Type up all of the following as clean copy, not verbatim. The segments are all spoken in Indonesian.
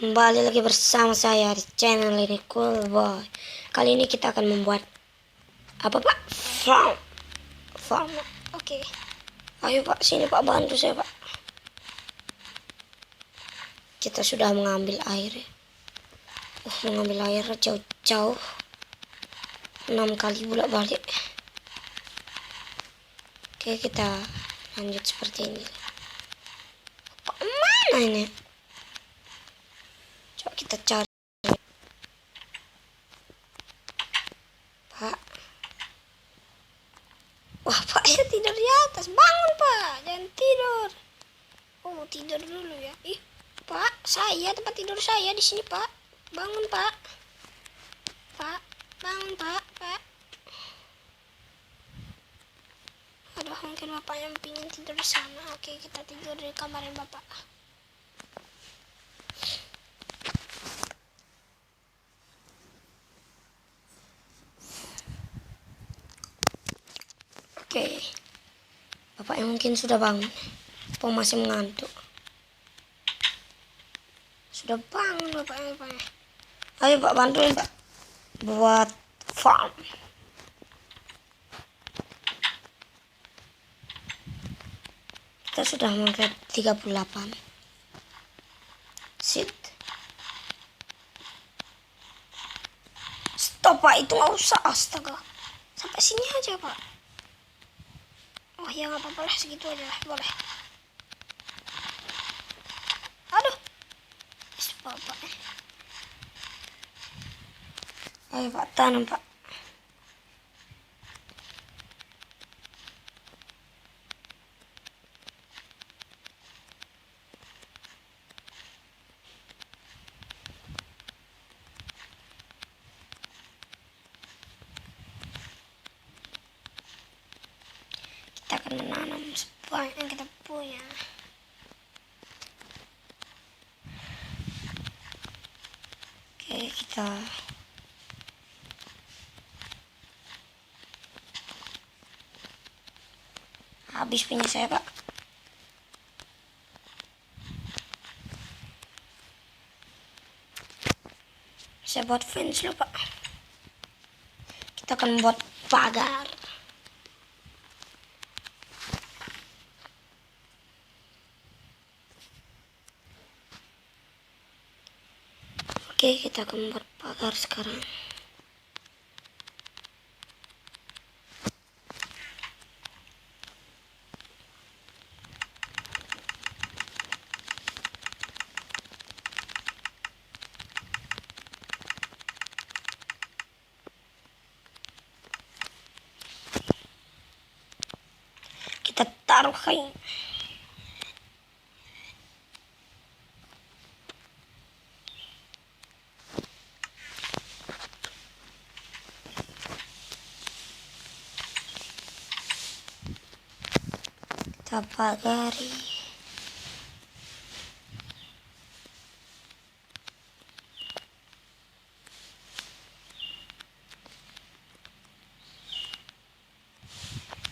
Kembali lagi bersama saya di channel ini Cool Boy. Kali ini kita akan membuat apa pak? Farm. Oke. Ayo pak, sini pak, bantu saya pak. Kita sudah mengambil air. Mengambil air jauh-jauh 6 kali bolak-balik. Oke, kita lanjut seperti ini. Pak, mana ini? Coba kita cari. Pak. Wah, pak ya tidur di atas. Bangun pak, jangan tidur. Oh, tidur dulu ya. Ih, pak, saya tempat tidur saya di sini pak. Bangun pak. Pak, bangun pak. Pak. Aduh, mungkin bapaknya pingin tidur di sana. Oke, kita tidur di kamarnya bapak. Oke, bapaknya mungkin sudah bangun. Apa masih mengantuk? Sudah bangun bapaknya. Ayo pak, bantuin pak buat farm. Kita sudah mengangkat 38 seed. Stop pak, itu nggak usah, astaga. Sampai sini aja pak. Oh ya, nggak apa-apa lah, segitu aja lah, boleh. Aduh, bapak. Ayo pak, tanam pak. Kita akan menanam sebanyak yang kita punya. Oke, kita habis punya saya pak. Saya buat fence loh pak. Kita akan buat pagar. Oke, kita akan buat pagar sekarang. Kita taruh kayu. Kita pagari.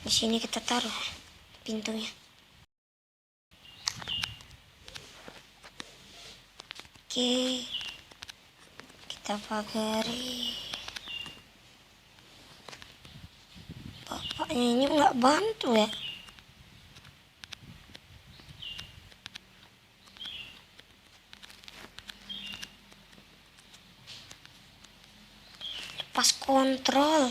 Di sini kita taruh pintunya. Oke, kita pagari. Bapaknya ini nggak bantu ya. Lepas kontrol.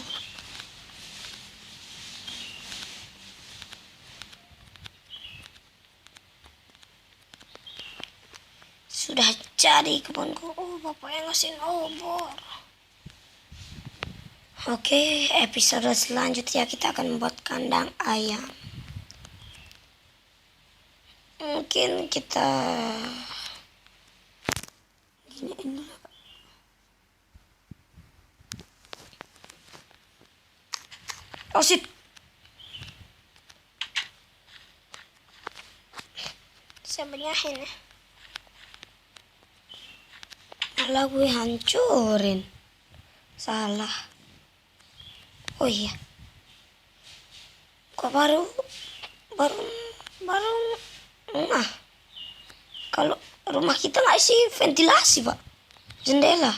Sudah jadi kebunku. Oh, bapak yang ngasih obor. Oke, episode selanjutnya kita akan membuat kandang ayam. Mungkin kita giniin dulu. Oh shit. Saya benyahin ya. Malah gue hancurin. Salah. Oh iya. Kok baru nah. Kalau rumah kita nggak sih ventilasi, Pak? Jendela.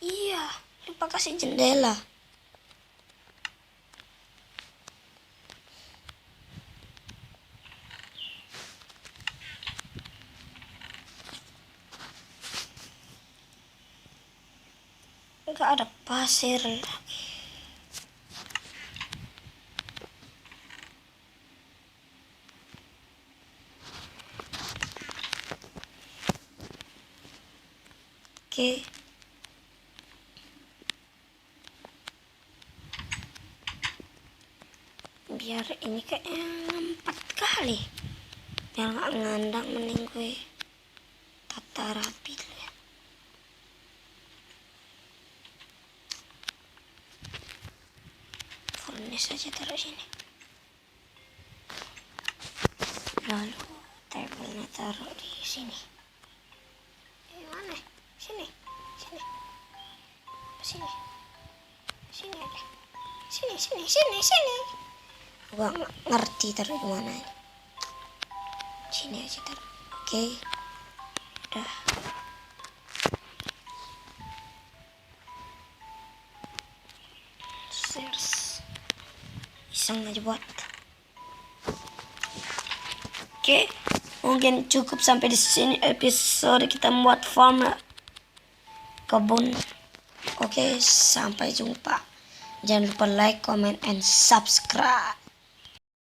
Iya, lupa kasih jendela. Enggak ada pasir lagi. Oke. Biar ini kayaknya 4 kali. Biar nggak ngandang, mending gue tata rapi dulu ya. Furnace aja taruh sini. Lalu tabelnya taruh di sini. Mana? Sini. Sini. Sini aja. Sini. Gua nggak ngerti taruh di mana. Sini aja taruh. Oke. Udah. Search. Iseng aja buat. Oke, mungkin cukup sampai di sini episode kita membuat farm kebun. Oke, sampai jumpa. Jangan lupa like, comment, and subscribe.